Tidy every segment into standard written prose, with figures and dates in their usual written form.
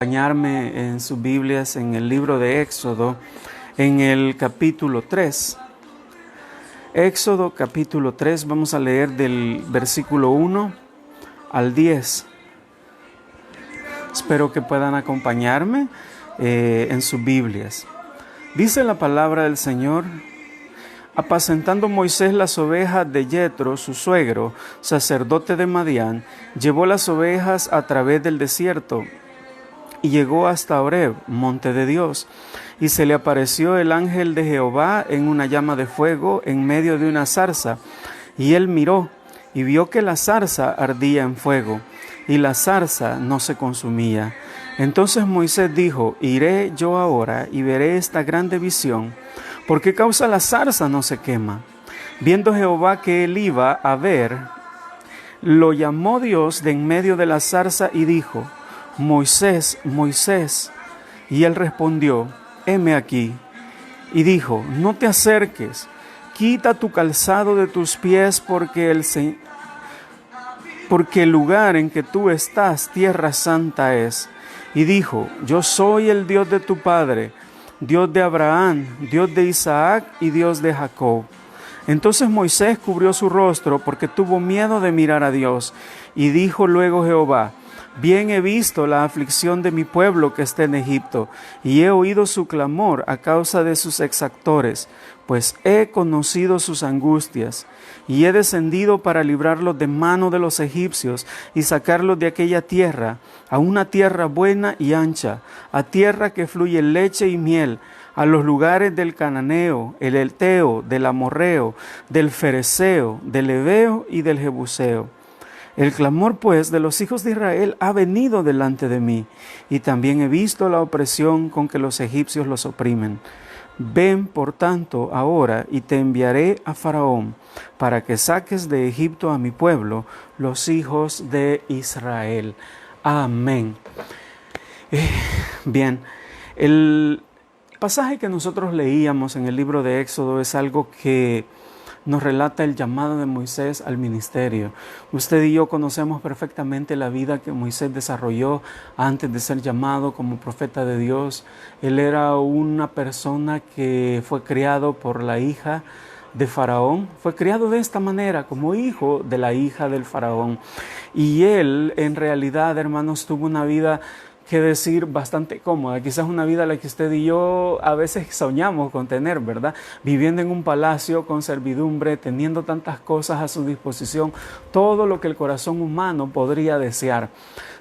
Acompañarme en sus Biblias en el libro de Éxodo, en el capítulo 3. Éxodo capítulo 3, vamos a leer del versículo 1 al 10. Espero que puedan acompañarme en sus Biblias. Dice la palabra del Señor: apacentando Moisés las ovejas de Yetro, su suegro, sacerdote de Madián, llevó las ovejas a través del desierto y llegó hasta Horeb, monte de Dios, y se le apareció el ángel de Jehová en una llama de fuego en medio de una zarza, y él miró y vio que la zarza ardía en fuego, y la zarza no se consumía. Entonces Moisés dijo: iré yo ahora y veré esta grande visión. ¿Por qué causa la zarza no se quema? Viendo Jehová que él iba a ver, lo llamó Dios de en medio de la zarza y dijo: Moisés, Moisés. Y él respondió: heme aquí. Y dijo: no te acerques, quita tu calzado de tus pies, porque el lugar en que tú estás, tierra santa es. Y dijo: yo soy el Dios de tu padre, Dios de Abraham, Dios de Isaac y Dios de Jacob. Entonces Moisés cubrió su rostro porque tuvo miedo de mirar a Dios. Y dijo luego Jehová: bien he visto la aflicción de mi pueblo que está en Egipto, y he oído su clamor a causa de sus exactores, pues he conocido sus angustias, y he descendido para librarlos de mano de los egipcios y sacarlos de aquella tierra, a una tierra buena y ancha, a tierra que fluye leche y miel, a los lugares del cananeo, el heteo, del amorreo, del fereceo, del heveo y del jebuseo. El clamor, pues, de los hijos de Israel ha venido delante de mí, y también he visto la opresión con que los egipcios los oprimen. Ven, por tanto, ahora, y te enviaré a Faraón, para que saques de Egipto a mi pueblo, los hijos de Israel. Amén. Bien, el pasaje que nosotros leíamos en el libro de Éxodo es algo que nos relata el llamado de Moisés al ministerio. Usted y yo conocemos perfectamente la vida que Moisés desarrolló antes de ser llamado como profeta de Dios. Él era una persona que fue criado por la hija de Faraón, fue criado de esta manera, como hijo de la hija del Faraón. Y él, en realidad, hermanos, tuvo una vida que decir bastante cómoda, quizás una vida a la que usted y yo a veces soñamos con tener, ¿verdad? Viviendo en un palacio con servidumbre, teniendo tantas cosas a su disposición, todo lo que el corazón humano podría desear.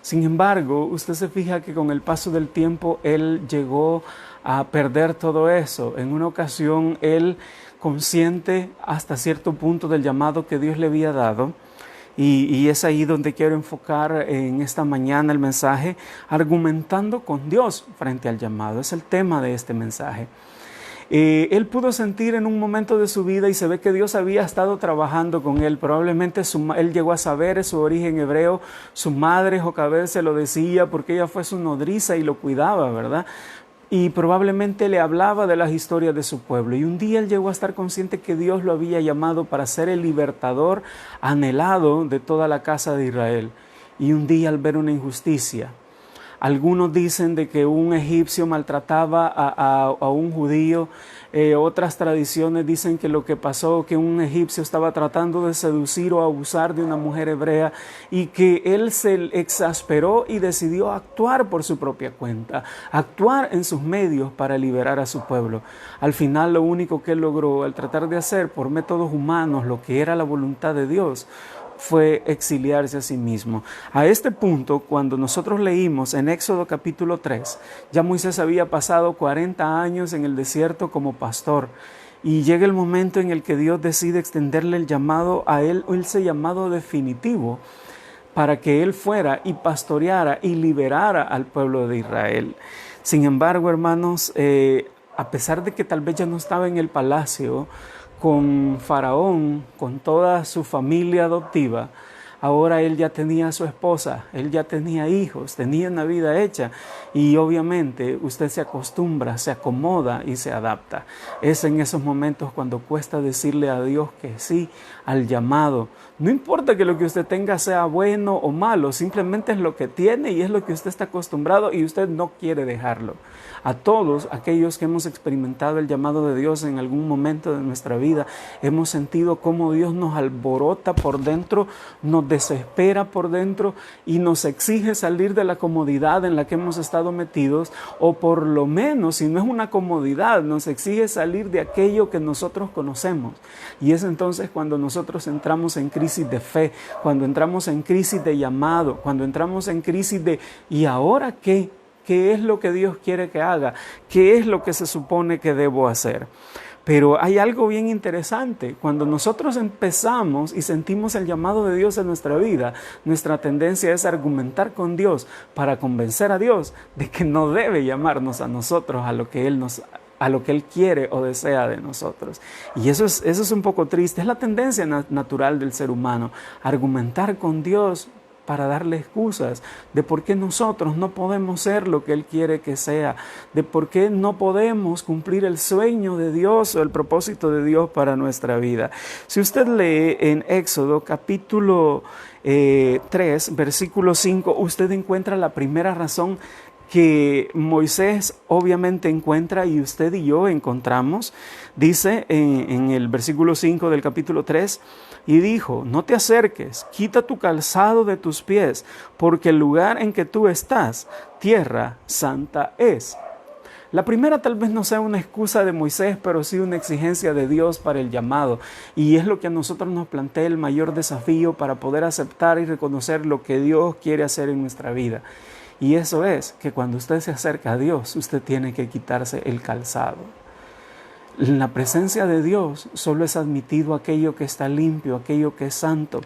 Sin embargo, usted se fija que con el paso del tiempo él llegó a perder todo eso. En una ocasión él, consciente hasta cierto punto del llamado que Dios le había dado, y es ahí donde quiero enfocar en esta mañana el mensaje, argumentando con Dios frente al llamado. Es el tema de este mensaje. Él pudo sentir en un momento de su vida, y se ve que Dios había estado trabajando con él. Probablemente él llegó a saber su origen hebreo. Su madre Jocabed se lo decía porque ella fue su nodriza y lo cuidaba, ¿verdad? Y probablemente le hablaba de las historias de su pueblo. Y un día él llegó a estar consciente que Dios lo había llamado para ser el libertador anhelado de toda la casa de Israel. Y un día, al ver una injusticia, algunos dicen de que un egipcio maltrataba a un judío. Otras tradiciones dicen que lo que pasó, que un egipcio estaba tratando de seducir o abusar de una mujer hebrea, y que él se exasperó y decidió actuar por su propia cuenta, actuar en sus medios para liberar a su pueblo. Al final, lo único que él logró al tratar de hacer por métodos humanos lo que era la voluntad de Dios fue exiliarse a sí mismo. A este punto, cuando nosotros leímos en Éxodo capítulo 3, ya Moisés había pasado 40 años en el desierto como pastor, y llega el momento en el que Dios decide extenderle el llamado a él, ese llamado definitivo, para que él fuera y pastoreara y liberara al pueblo de Israel. Sin embargo, hermanos, a pesar de que tal vez ya no estaba en el palacio con Faraón, con toda su familia adoptiva, ahora él ya tenía a su esposa, él ya tenía hijos, tenía una vida hecha, Y obviamente usted se acostumbra, se acomoda y se adapta. Es en esos momentos cuando cuesta decirle a Dios que sí al llamado. No importa que lo que usted tenga sea bueno o malo, simplemente es lo que tiene y es lo que usted está acostumbrado y usted no quiere dejarlo. A todos aquellos que hemos experimentado el llamado de Dios en algún momento de nuestra vida, hemos sentido cómo Dios nos alborota por dentro, nos desespera por dentro y nos exige salir de la comodidad en la que hemos estado metidos, o por lo menos, si no es una comodidad, nos exige salir de aquello que nosotros conocemos. Y es entonces cuando nosotros entramos en crisis de fe, cuando entramos en crisis de llamado, cuando entramos en crisis de ¿y ahora qué? ¿Qué es lo que Dios quiere que haga? ¿Qué es lo que se supone que debo hacer? Pero hay algo bien interesante. Cuando nosotros empezamos y sentimos el llamado de Dios en nuestra vida, nuestra tendencia es argumentar con Dios para convencer a Dios de que no debe llamarnos a nosotros a lo que Él quiere o desea de nosotros. Y eso es un poco triste. Es la tendencia natural del ser humano, argumentar con Dios para darle excusas de por qué nosotros no podemos ser lo que Él quiere que sea, de por qué no podemos cumplir el sueño de Dios o el propósito de Dios para nuestra vida. Si usted lee en Éxodo capítulo 3, versículo 5, usted encuentra la primera razón que Moisés obviamente encuentra y usted y yo encontramos. Dice en el versículo 5 del capítulo 3, y dijo, no te acerques, quita tu calzado de tus pies, porque el lugar en que tú estás, tierra santa es. La primera tal vez no sea una excusa de Moisés, pero sí una exigencia de Dios para el llamado. Y es lo que a nosotros nos plantea el mayor desafío para poder aceptar y reconocer lo que Dios quiere hacer en nuestra vida. Y eso es que cuando usted se acerca a Dios, usted tiene que quitarse el calzado. En la presencia de Dios solo es admitido aquello que está limpio, aquello que es santo.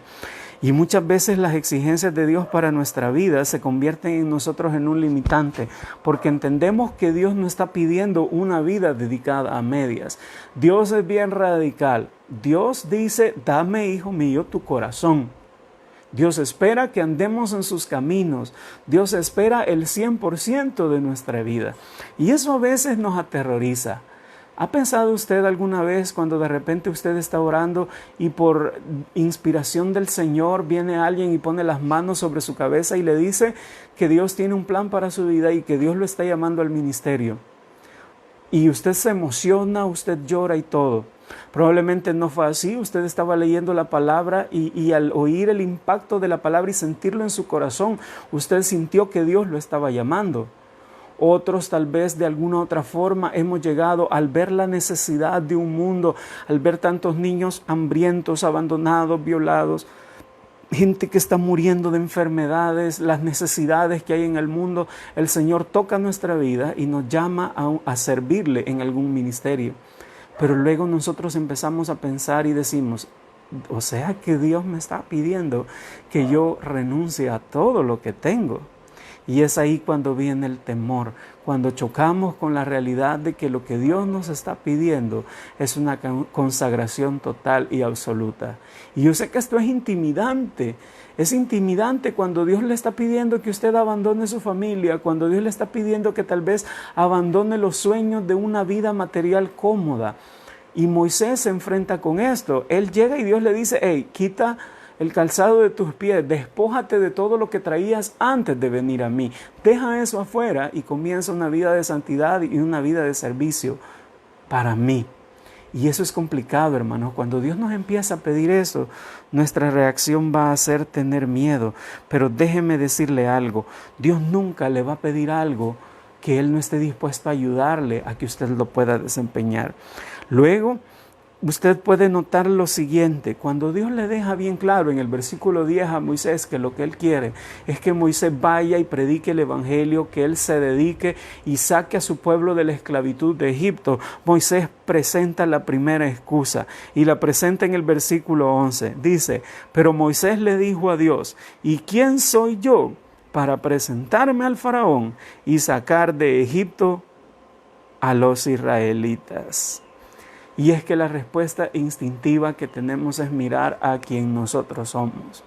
Y muchas veces las exigencias de Dios para nuestra vida se convierten en nosotros en un limitante, porque entendemos que Dios no está pidiendo una vida dedicada a medias. Dios es bien radical. Dios dice, dame, hijo mío, tu corazón. Dios espera que andemos en sus caminos. Dios espera el 100% de nuestra vida. Y eso a veces nos aterroriza. ¿Ha pensado usted alguna vez cuando de repente usted está orando y por inspiración del Señor viene alguien y pone las manos sobre su cabeza y le dice que Dios tiene un plan para su vida y que Dios lo está llamando al ministerio? Y usted se emociona, usted llora y todo. Probablemente no fue así, usted estaba leyendo la palabra y al oír el impacto de la palabra y sentirlo en su corazón, usted sintió que Dios lo estaba llamando. Otros tal vez de alguna otra forma hemos llegado al ver la necesidad de un mundo, al ver tantos niños hambrientos, abandonados, violados, gente que está muriendo de enfermedades, las necesidades que hay en el mundo. El Señor toca nuestra vida y nos llama a servirle en algún ministerio. Pero luego nosotros empezamos a pensar y decimos, o sea que Dios me está pidiendo que yo renuncie a todo lo que tengo. Y es ahí cuando viene el temor, cuando chocamos con la realidad de que lo que Dios nos está pidiendo es una consagración total y absoluta. Y yo sé que esto es intimidante cuando Dios le está pidiendo que usted abandone su familia, cuando Dios le está pidiendo que tal vez abandone los sueños de una vida material cómoda. Y Moisés se enfrenta con esto. Él llega y Dios le dice, hey, quita el calzado de tus pies, despójate de todo lo que traías antes de venir a mí. Deja eso afuera y comienza una vida de santidad y una vida de servicio para mí. Y eso es complicado, hermanos. Cuando Dios nos empieza a pedir eso, nuestra reacción va a ser tener miedo. Pero déjeme decirle algo, Dios nunca le va a pedir algo que Él no esté dispuesto a ayudarle a que usted lo pueda desempeñar. Luego, usted puede notar lo siguiente, cuando Dios le deja bien claro en el versículo 10 a Moisés que lo que Él quiere es que Moisés vaya y predique el evangelio, que Él se dedique y saque a su pueblo de la esclavitud de Egipto, Moisés presenta la primera excusa y la presenta en el versículo 11. Dice, pero Moisés le dijo a Dios, ¿y quién soy yo para presentarme al faraón y sacar de Egipto a los israelitas? Y es que la respuesta instintiva que tenemos es mirar a quien nosotros somos.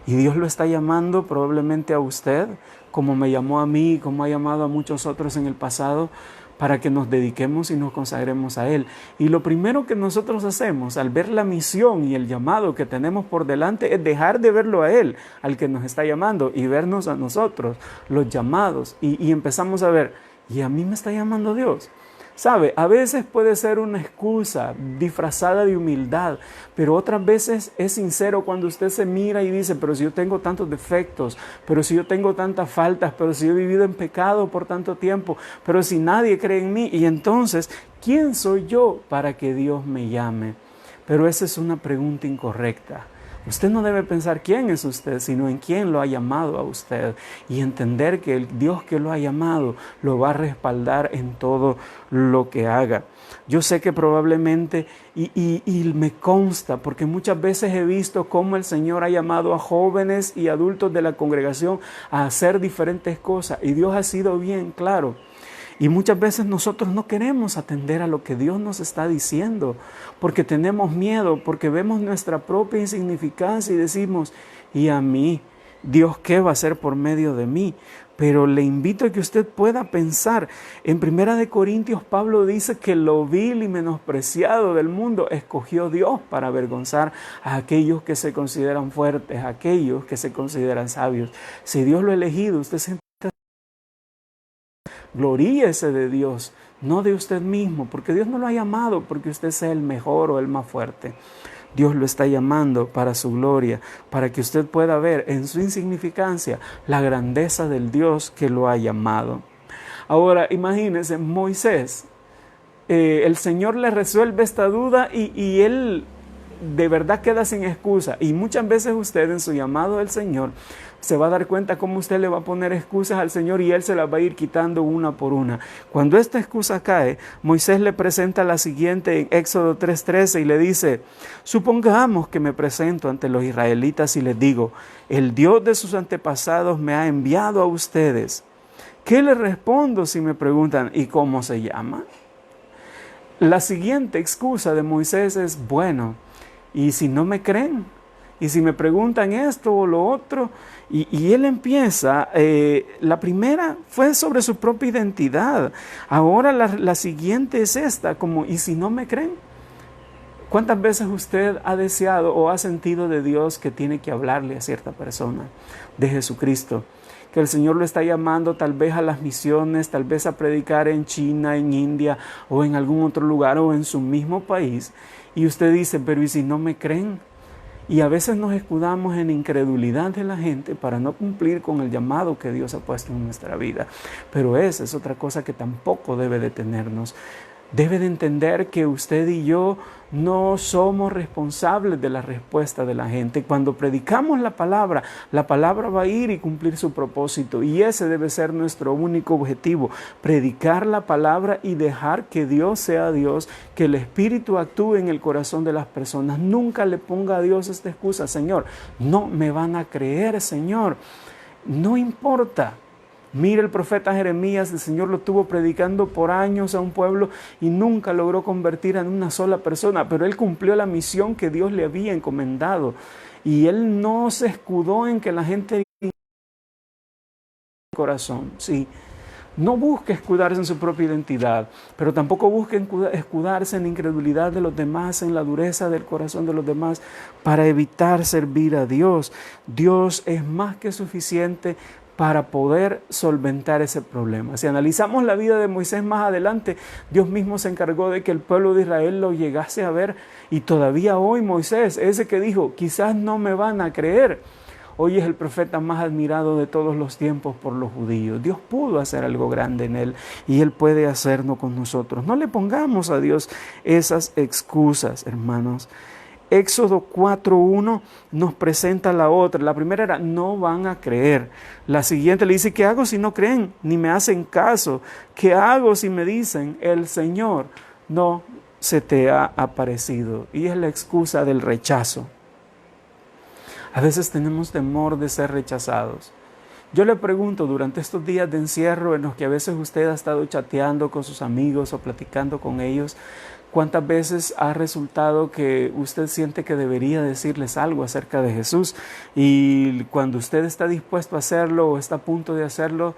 Y Dios lo está llamando probablemente a usted, como me llamó a mí, como ha llamado a muchos otros en el pasado, para que nos dediquemos y nos consagremos a Él. Y lo primero que nosotros hacemos al ver la misión y el llamado que tenemos por delante es dejar de verlo a Él, al que nos está llamando, y vernos a nosotros, los llamados. Y empezamos a ver, ¿y a mí me está llamando Dios? ¿Sabe? A veces puede ser una excusa disfrazada de humildad, pero otras veces es sincero cuando usted se mira y dice, pero si yo tengo tantos defectos, pero si yo tengo tantas faltas, pero si yo he vivido en pecado por tanto tiempo, pero si nadie cree en mí, y entonces, ¿quién soy yo para que Dios me llame? Pero esa es una pregunta incorrecta. Usted no debe pensar quién es usted, sino en quién lo ha llamado a usted, y entender que el Dios que lo ha llamado lo va a respaldar en todo lo que haga. Yo sé que probablemente, y me consta, porque muchas veces he visto cómo el Señor ha llamado a jóvenes y adultos de la congregación a hacer diferentes cosas, y Dios ha sido bien claro. Y muchas veces nosotros no queremos atender a lo que Dios nos está diciendo, porque tenemos miedo, porque vemos nuestra propia insignificancia y decimos, ¿y a mí? Dios, ¿qué va a hacer por medio de mí? Pero le invito a que usted pueda pensar. En 1 Corintios, Pablo dice que lo vil y menospreciado del mundo escogió Dios para avergonzar a aquellos que se consideran fuertes, a aquellos que se consideran sabios. Si Dios lo ha elegido, usted se gloríese de Dios, no de usted mismo, porque Dios no lo ha llamado porque usted sea el mejor o el más fuerte. Dios lo está llamando para su gloria, para que usted pueda ver en su insignificancia la grandeza del Dios que lo ha llamado. Ahora, imagínense, Moisés, el Señor le resuelve esta duda y él de verdad queda sin excusa. Y muchas veces usted en su llamado del Señor se va a dar cuenta cómo usted le va a poner excusas al Señor y Él se las va a ir quitando una por una. Cuando esta excusa cae, Moisés le presenta la siguiente en Éxodo 3:13 y le dice, supongamos que me presento ante los israelitas y les digo, el Dios de sus antepasados me ha enviado a ustedes. ¿Qué les respondo si me preguntan, ¿y cómo se llama? La siguiente excusa de Moisés es, bueno, ¿y si no me creen? ¿Y si me preguntan esto o lo otro? Y él empieza, la primera fue sobre su propia identidad. Ahora la siguiente es esta, como, ¿y si no me creen? ¿Cuántas veces usted ha deseado o ha sentido de Dios que tiene que hablarle a cierta persona, de Jesucristo? Que el Señor lo está llamando tal vez a las misiones, tal vez a predicar en China, en India o en algún otro lugar o en su mismo país. Y usted dice, pero ¿y si no me creen? Y a veces nos escudamos en incredulidad de la gente para no cumplir con el llamado que Dios ha puesto en nuestra vida. Pero esa es otra cosa que tampoco debe detenernos. Debe de entender que usted y yo no somos responsables de la respuesta de la gente. Cuando predicamos la palabra va a ir y cumplir su propósito. Y ese debe ser nuestro único objetivo. Predicar la palabra y dejar que Dios sea Dios, que el Espíritu actúe en el corazón de las personas. Nunca le ponga a Dios esta excusa, Señor, no me van a creer, Señor. No importa. Mire el profeta Jeremías, el Señor lo tuvo predicando por años a un pueblo y nunca logró convertir en una sola persona, pero él cumplió la misión que Dios le había encomendado. Y él no se escudó en que la gente corazón, sí. No busque escudarse en su propia identidad, pero tampoco busque escudarse en la incredulidad de los demás, en la dureza del corazón de los demás, para evitar servir a Dios. Dios es más que suficiente para poder solventar ese problema. Si analizamos la vida de Moisés más adelante, Dios mismo se encargó de que el pueblo de Israel lo llegase a ver, y todavía hoy Moisés, ese que dijo, quizás no me van a creer, hoy es el profeta más admirado de todos los tiempos por los judíos. Dios pudo hacer algo grande en él y Él puede hacerlo con nosotros. No le pongamos a Dios esas excusas, hermanos. Éxodo 4:1 nos presenta la otra. La primera era, no van a creer. La siguiente le dice, ¿qué hago si no creen? Ni me hacen caso. ¿Qué hago si me dicen, el Señor no se te ha aparecido? Y es la excusa del rechazo. A veces tenemos temor de ser rechazados. Yo le pregunto, durante estos días de encierro en los que a veces usted ha estado chateando con sus amigos o platicando con ellos, ¿Cuántas veces ha resultado que usted siente que debería decirles algo acerca de Jesús y cuando usted está dispuesto a hacerlo o está a punto de hacerlo,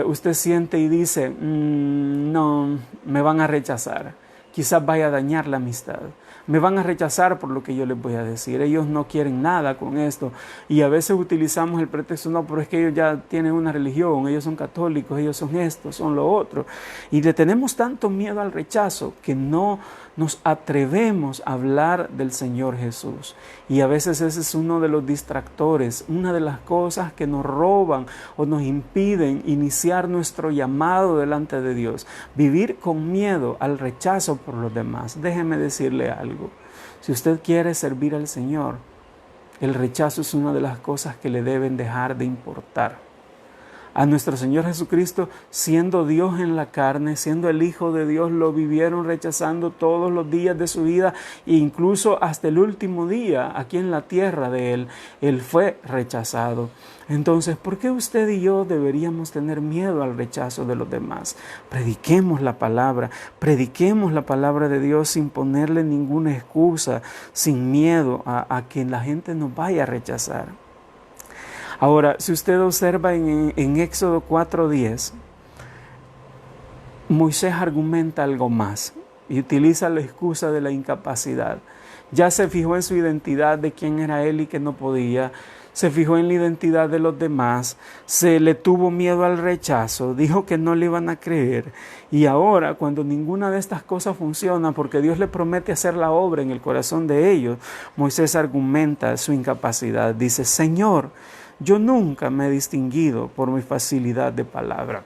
usted siente y dice, no, me van a rechazar, quizás vaya a dañar la amistad, me van a rechazar por lo que yo les voy a decir, ellos no quieren nada con esto, y a veces utilizamos el pretexto, no, pero es que ellos ya tienen una religión, ellos son católicos, ellos son esto, son lo otro, y le tenemos tanto miedo al rechazo que no nos atrevemos a hablar del Señor Jesús, y a veces ese es uno de los distractores, una de las cosas que nos roban o nos impiden iniciar nuestro llamado delante de Dios, vivir con miedo al rechazo por los demás. Déjeme decirle algo, si usted quiere servir al Señor, el rechazo es una de las cosas que le deben dejar de importar. A nuestro Señor Jesucristo, siendo Dios en la carne, siendo el Hijo de Dios, lo vivieron rechazando todos los días de su vida e incluso hasta el último día aquí en la tierra de Él fue rechazado. Entonces, ¿por qué usted y yo deberíamos tener miedo al rechazo de los demás? Prediquemos la palabra de Dios sin ponerle ninguna excusa, sin miedo a que la gente nos vaya a rechazar. Ahora, si usted observa en Éxodo 4:10, Moisés argumenta algo más y utiliza la excusa de la incapacidad. Ya se fijó en su identidad de quién era él y que no podía, se fijó en la identidad de los demás, se le tuvo miedo al rechazo, dijo que no le iban a creer, y ahora cuando ninguna de estas cosas funciona, porque Dios le promete hacer la obra en el corazón de ellos, Moisés argumenta su incapacidad, dice, Señor, yo nunca me he distinguido por mi facilidad de palabra.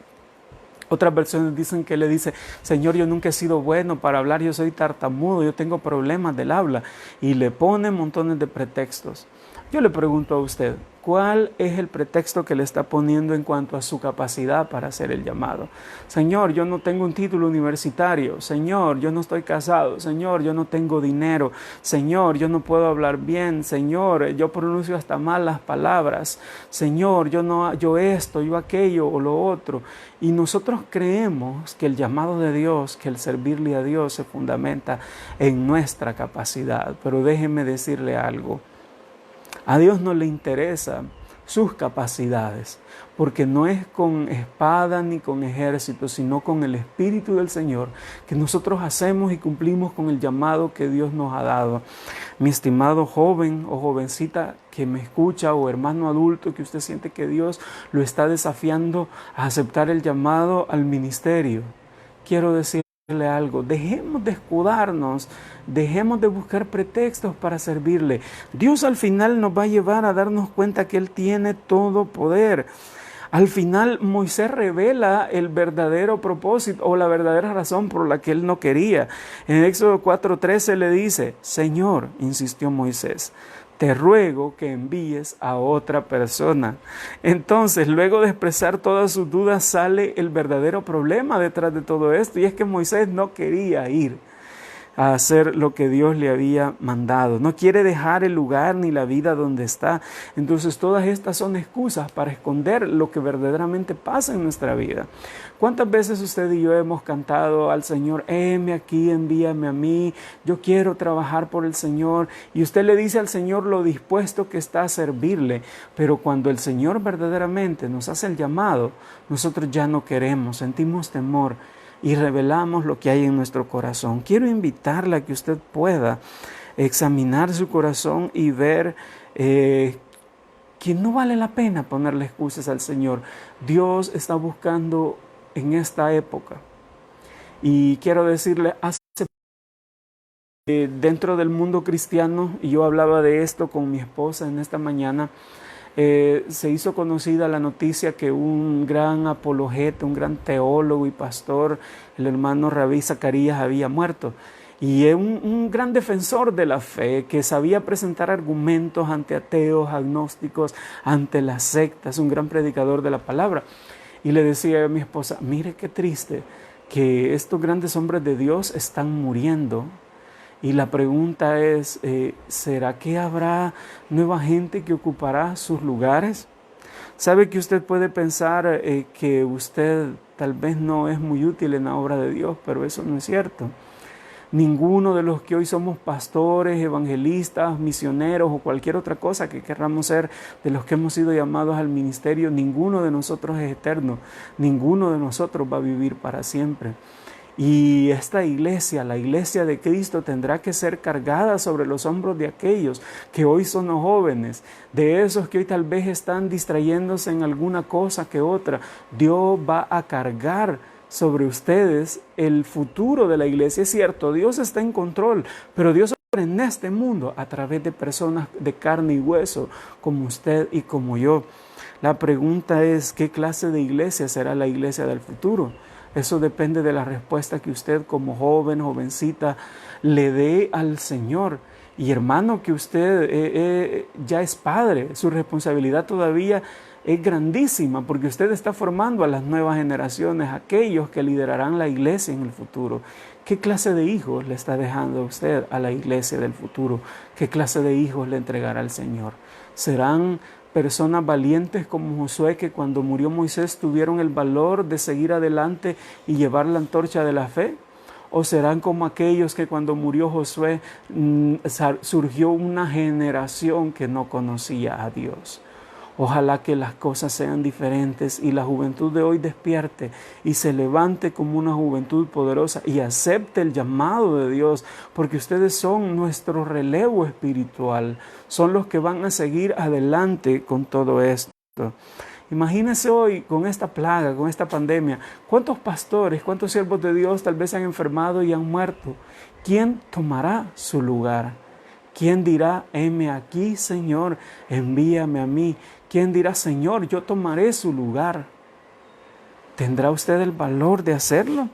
Otras versiones dicen que le dice, Señor, yo nunca he sido bueno para hablar, yo soy tartamudo, yo tengo problemas del habla. Y le pone montones de pretextos. Yo le pregunto a usted, ¿cuál es el pretexto que le está poniendo en cuanto a su capacidad para hacer el llamado? Señor, yo no tengo un título universitario. Señor, yo no estoy casado. Señor, yo no tengo dinero. Señor, yo no puedo hablar bien. Señor, yo pronuncio hasta mal las palabras. Señor, yo esto, yo aquello o lo otro. Y nosotros creemos que el llamado de Dios, que el servirle a Dios se fundamenta en nuestra capacidad. Pero déjeme decirle algo. A Dios no le interesan sus capacidades, porque no es con espada ni con ejército, sino con el Espíritu del Señor que nosotros hacemos y cumplimos con el llamado que Dios nos ha dado. Mi estimado joven o jovencita que me escucha o hermano adulto que usted siente que Dios lo está desafiando a aceptar el llamado al ministerio, quiero decirle algo, dejemos de escudarnos, dejemos de buscar pretextos para servirle. Dios al final nos va a llevar a darnos cuenta que Él tiene todo poder. Al final Moisés revela el verdadero propósito o la verdadera razón por la que él no quería. En Éxodo 4:13 le dice, Señor, insistió Moisés, te ruego que envíes a otra persona. Entonces, luego de expresar todas sus dudas, sale el verdadero problema detrás de todo esto, y es que Moisés no quería ir a hacer lo que Dios le había mandado. No quiere dejar el lugar ni la vida donde está. Entonces todas estas son excusas para esconder lo que verdaderamente pasa en nuestra vida. ¿Cuántas veces usted y yo hemos cantado al Señor, heme aquí, envíame a mí, yo quiero trabajar por el Señor? Y usted le dice al Señor lo dispuesto que está a servirle, pero cuando el Señor verdaderamente nos hace el llamado, nosotros ya no queremos, sentimos temor y revelamos lo que hay en nuestro corazón. Quiero invitarle a que usted pueda examinar su corazón y ver que no vale la pena ponerle excusas al Señor. Dios está buscando en esta época. Y quiero decirle, dentro del mundo cristiano, y yo hablaba de esto con mi esposa en esta mañana, se hizo conocida la noticia que un gran apologeta, un gran teólogo y pastor, el hermano Rabí Zacarías, había muerto. Y es un gran defensor de la fe, que sabía presentar argumentos ante ateos, agnósticos, ante las sectas, un gran predicador de la palabra. Y le decía a mi esposa, mire qué triste que estos grandes hombres de Dios están muriendo. Y la pregunta es, ¿será que habrá nueva gente que ocupará sus lugares? ¿Sabe que usted puede pensar que usted tal vez no es muy útil en la obra de Dios, pero eso no es cierto? Ninguno de los que hoy somos pastores, evangelistas, misioneros o cualquier otra cosa que querramos ser, de los que hemos sido llamados al ministerio, ninguno de nosotros es eterno. Ninguno de nosotros va a vivir para siempre. Y esta iglesia, la iglesia de Cristo, tendrá que ser cargada sobre los hombros de aquellos que hoy son los jóvenes, de esos que hoy tal vez están distrayéndose en alguna cosa que otra. Dios va a cargar sobre ustedes el futuro de la iglesia. Es cierto, Dios está en control, pero Dios obra en este mundo a través de personas de carne y hueso, como usted y como yo. La pregunta es, ¿qué clase de iglesia será la iglesia del futuro? Eso depende de la respuesta que usted como joven, jovencita, le dé al Señor. Y hermano, que usted ya es padre, su responsabilidad todavía es grandísima, porque usted está formando a las nuevas generaciones, aquellos que liderarán la iglesia en el futuro. ¿Qué clase de hijos le está dejando usted a la iglesia del futuro? ¿Qué clase de hijos le entregará al Señor? ¿Serán personas valientes como Josué, que cuando murió Moisés tuvieron el valor de seguir adelante y llevar la antorcha de la fe? ¿O serán como aquellos que cuando murió Josué surgió una generación que no conocía a Dios? Ojalá que las cosas sean diferentes y la juventud de hoy despierte y se levante como una juventud poderosa y acepte el llamado de Dios, porque ustedes son nuestro relevo espiritual, son los que van a seguir adelante con todo esto. Imagínense hoy con esta plaga, con esta pandemia, ¿cuántos pastores, cuántos siervos de Dios tal vez han enfermado y han muerto? ¿Quién tomará su lugar? ¿Quién dirá, heme aquí, Señor, envíame a mí? ¿Quién dirá, Señor, yo tomaré su lugar? ¿Tendrá usted el valor de hacerlo?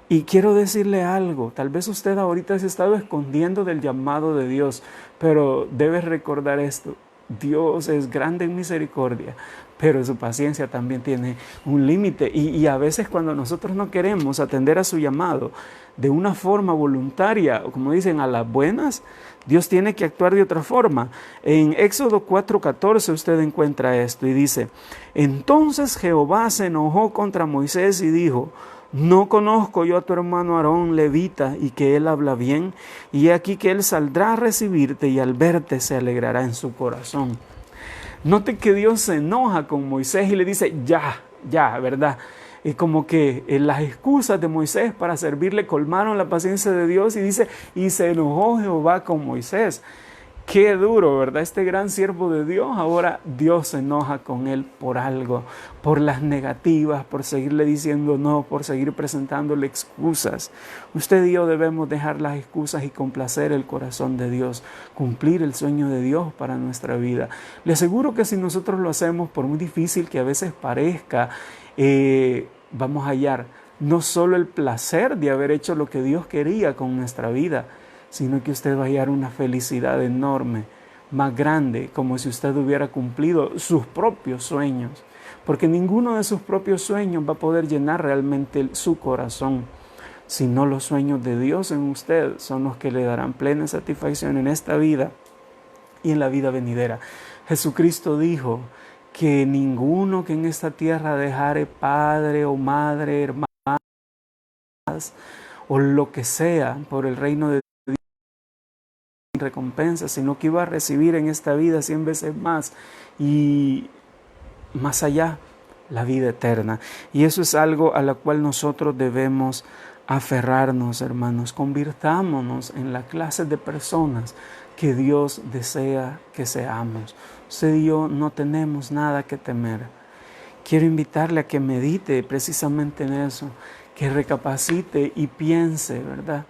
Y quiero decirle algo, tal vez usted ahorita se ha estado escondiendo del llamado de Dios, pero debe recordar esto: Dios es grande en misericordia, pero su paciencia también tiene un límite. Y a veces cuando nosotros no queremos atender a su llamado de una forma voluntaria, o como dicen, a las buenas, Dios tiene que actuar de otra forma. En Éxodo 4:14 usted encuentra esto y dice: entonces Jehová se enojó contra Moisés y dijo: ¿no conozco yo a tu hermano Aarón levita, y que él habla bien? Y he aquí que él saldrá a recibirte, y al verte se alegrará en su corazón. Note que Dios se enoja con Moisés y le dice, ya, ¿verdad? Es como que las excusas de Moisés para servirle colmaron la paciencia de Dios, y dice, y se enojó Jehová con Moisés. Qué duro, ¿verdad? Este gran siervo de Dios, ahora Dios se enoja con él por algo, por las negativas, por seguirle diciendo no, por seguir presentándole excusas. Usted y yo debemos dejar las excusas y complacer el corazón de Dios, cumplir el sueño de Dios para nuestra vida. Le aseguro que si nosotros lo hacemos, por muy difícil que a veces parezca, vamos a hallar no solo el placer de haber hecho lo que Dios quería con nuestra vida, sino que usted va a hallar una felicidad enorme, más grande, como si usted hubiera cumplido sus propios sueños, porque ninguno de sus propios sueños va a poder llenar realmente su corazón, sino los sueños de Dios en usted son los que le darán plena satisfacción en esta vida y en la vida venidera. Jesucristo dijo que ninguno que en esta tierra dejare padre o madre, hermanas o lo que sea por el reino de recompensa, sino que iba a recibir en esta vida 100 veces más y más allá, la vida eterna. Y eso es algo a la cual nosotros debemos aferrarnos, hermanos. Convirtámonos en la clase de personas que Dios desea que seamos. Usted y yo no tenemos nada que temer. Quiero invitarle a que medite precisamente en eso, que recapacite y piense, ¿verdad?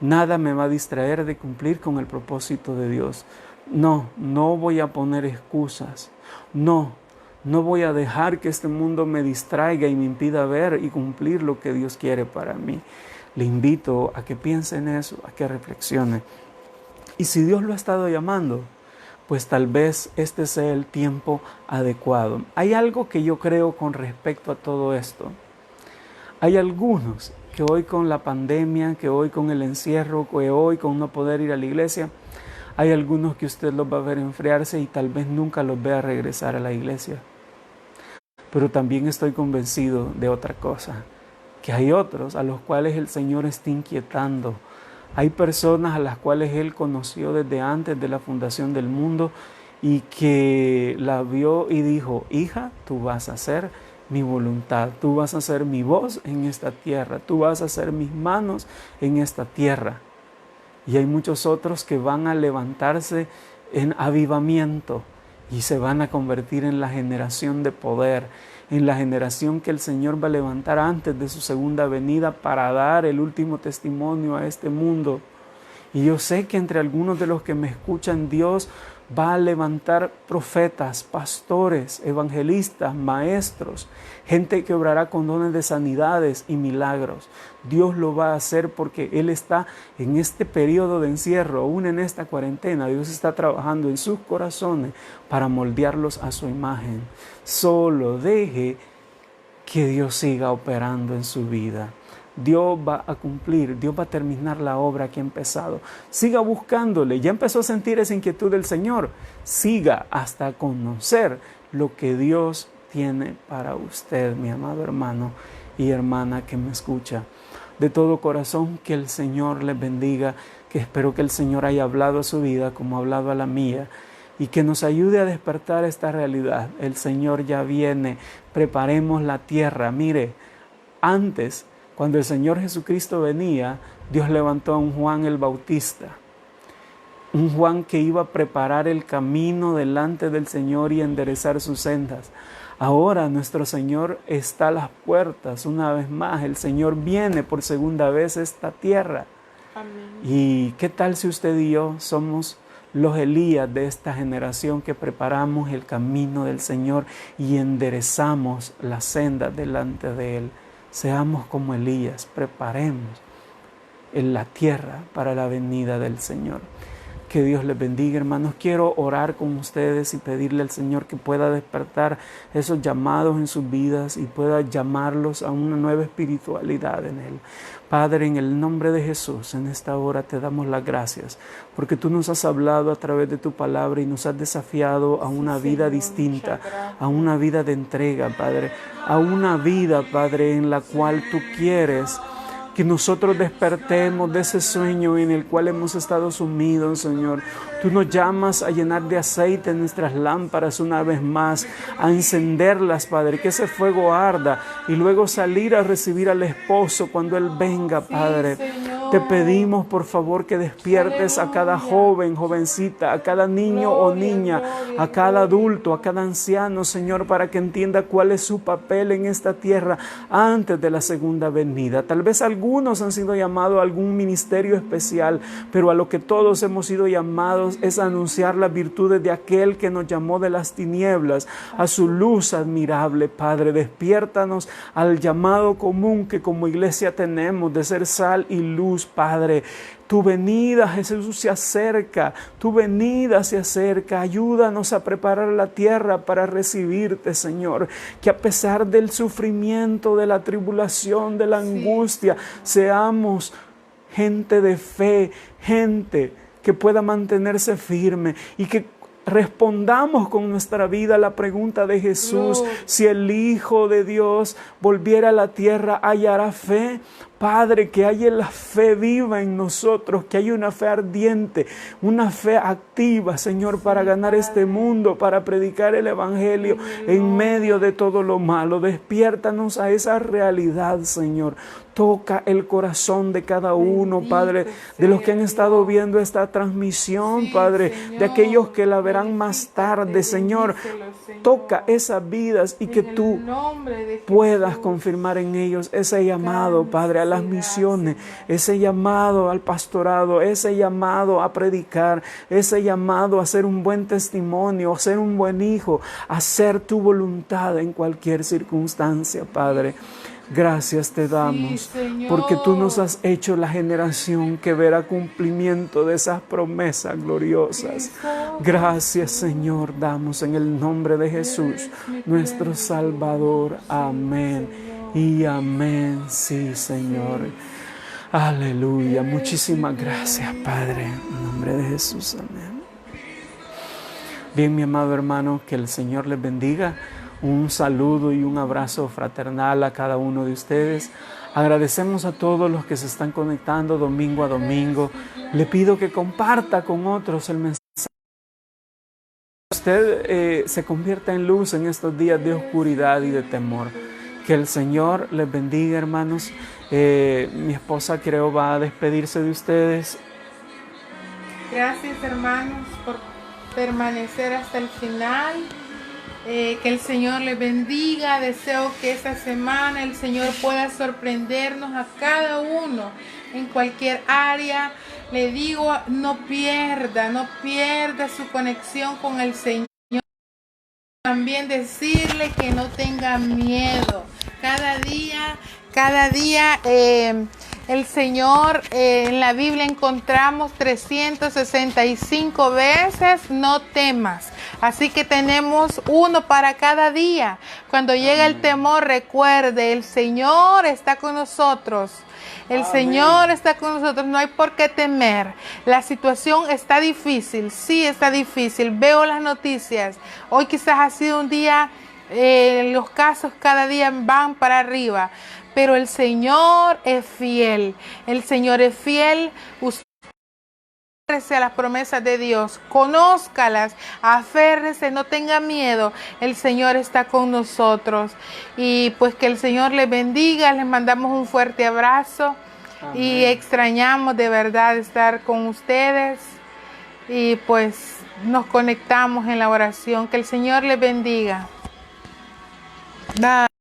Nada me va a distraer de cumplir con el propósito de Dios. No voy a poner excusas. No voy a dejar que este mundo me distraiga y me impida ver y cumplir lo que Dios quiere para mí. Le invito a que piense en eso, a que reflexione. Y si Dios lo ha estado llamando, pues tal vez este sea el tiempo adecuado. Hay algo que yo creo con respecto a todo esto. Hay algunos que hoy con la pandemia, que hoy con el encierro, que hoy con no poder ir a la iglesia, hay algunos que usted los va a ver enfriarse y tal vez nunca los vea regresar a la iglesia. Pero también estoy convencido de otra cosa, que hay otros a los cuales el Señor está inquietando. Hay personas a las cuales Él conoció desde antes de la fundación del mundo y que la vio y dijo: hija, tú vas a hacer mi voluntad, tú vas a ser mi voz en esta tierra, tú vas a ser mis manos en esta tierra. Y hay muchos otros que van a levantarse en avivamiento y se van a convertir en la generación de poder, en la generación que el Señor va a levantar antes de su segunda venida para dar el último testimonio a este mundo. Y yo sé que entre algunos de los que me escuchan, Dios va a levantar profetas, pastores, evangelistas, maestros, gente que obrará con dones de sanidades y milagros. Dios lo va a hacer porque Él está en este periodo de encierro, aún en esta cuarentena. Dios está trabajando en sus corazones para moldearlos a su imagen. Solo deje que Dios siga operando en su vida. Dios va a cumplir, Dios va a terminar la obra que ha empezado. Siga buscándole. Ya empezó a sentir esa inquietud del Señor. Siga hasta conocer lo que Dios tiene para usted, mi amado hermano y hermana que me escucha. De todo corazón, que el Señor les bendiga, que espero que el Señor haya hablado a su vida como ha hablado a la mía y que nos ayude a despertar esta realidad. El Señor ya viene, preparemos la tierra. Mire, antes, cuando el Señor Jesucristo venía, Dios levantó a un Juan el Bautista. Un Juan que iba a preparar el camino delante del Señor y enderezar sus sendas. Ahora nuestro Señor está a las puertas una vez más. El Señor viene por segunda vez a esta tierra. Amén. ¿Y qué tal si usted y yo somos los Elías de esta generación que preparamos el camino del Señor y enderezamos la senda delante de Él? Seamos como Elías, preparemos en la tierra para la venida del Señor. Que Dios les bendiga, hermanos. Quiero orar con ustedes y pedirle al Señor que pueda despertar esos llamados en sus vidas y pueda llamarlos a una nueva espiritualidad en Él. Padre, en el nombre de Jesús, en esta hora te damos las gracias porque tú nos has hablado a través de tu palabra y nos has desafiado a una vida distinta, a una vida de entrega, Padre, a una vida, Padre, en la cual tú quieres que nosotros despertemos de ese sueño en el cual hemos estado sumidos, Señor. Tú nos llamas a llenar de aceite nuestras lámparas una vez más, a encenderlas, Padre, que ese fuego arda y luego salir a recibir al esposo cuando Él venga, Padre. Te pedimos, por favor, que despiertes a cada joven, jovencita, a cada niño o niña, a cada adulto, a cada anciano, Señor, para que entienda cuál es su papel en esta tierra antes de la segunda venida. Tal vez algunos han sido llamados a algún ministerio especial, pero a lo que todos hemos sido llamados es anunciar las virtudes de aquel que nos llamó de las tinieblas a su luz admirable. Padre, despiértanos al llamado común que como iglesia tenemos de ser sal y luz, Padre. Tu venida, Jesús, se acerca, tu venida se acerca. Ayúdanos a preparar la tierra para recibirte, Señor. Que a pesar del sufrimiento, de la tribulación, de la angustia, seamos gente de fe, gente que pueda mantenerse firme y que respondamos con nuestra vida a la pregunta de Jesús: si el Hijo de Dios volviera a la tierra, ¿hallará fe? Padre, que haya la fe viva en nosotros, que haya una fe ardiente, una fe activa, Señor, para ganar este mundo, para predicar el Evangelio en medio de todo lo malo. Despiértanos a esa realidad, Señor. Toca el corazón de cada uno, Padre, de los que han estado viendo esta transmisión, Padre, de aquellos que la verán más tarde, Señor. Toca esas vidas y que tú puedas confirmar en ellos ese llamado, Padre, a las misiones, ese llamado al pastorado, ese llamado a predicar, ese llamado a ser un buen testimonio, a ser un buen hijo, a hacer tu voluntad en cualquier circunstancia, Padre. Gracias te damos, porque tú nos has hecho la generación que verá cumplimiento de esas promesas gloriosas. Gracias, Señor, damos en el nombre de Jesús, nuestro Salvador. Amén y amén. Sí, Señor. Aleluya. Muchísimas gracias, Padre. En nombre de Jesús. Amén. Bien, mi amado hermano, que el Señor les bendiga. Un saludo y un abrazo fraternal a cada uno de ustedes. Agradecemos a todos los que se están conectando domingo a domingo. Le pido que comparta con otros el mensaje. Usted se convierta en luz en estos días de oscuridad y de temor. Que el Señor les bendiga, hermanos. Mi esposa creo va a despedirse de ustedes. Gracias, hermanos, por permanecer hasta el final. Que el Señor les bendiga. Deseo que esta semana el Señor pueda sorprendernos a cada uno en cualquier área. Le digo, no pierda su conexión con el Señor. También decirle que no tenga miedo. Cada día el Señor, en la Biblia encontramos 365 veces no temas. Así que tenemos uno para cada día. Cuando llega el temor, recuerde, el Señor está con nosotros. El Señor está con nosotros, no hay por qué temer. La situación está difícil, sí está difícil. Veo las noticias. Hoy quizás ha sido un día, los casos cada día van para arriba. Pero el Señor es fiel. El Señor es fiel. Usted aférrese a las promesas de Dios, conózcalas, aférrese, no tenga miedo, el Señor está con nosotros. Y pues que el Señor les bendiga, les mandamos un fuerte abrazo. Amén. Y extrañamos de verdad estar con ustedes y pues nos conectamos en la oración. Que el Señor les bendiga.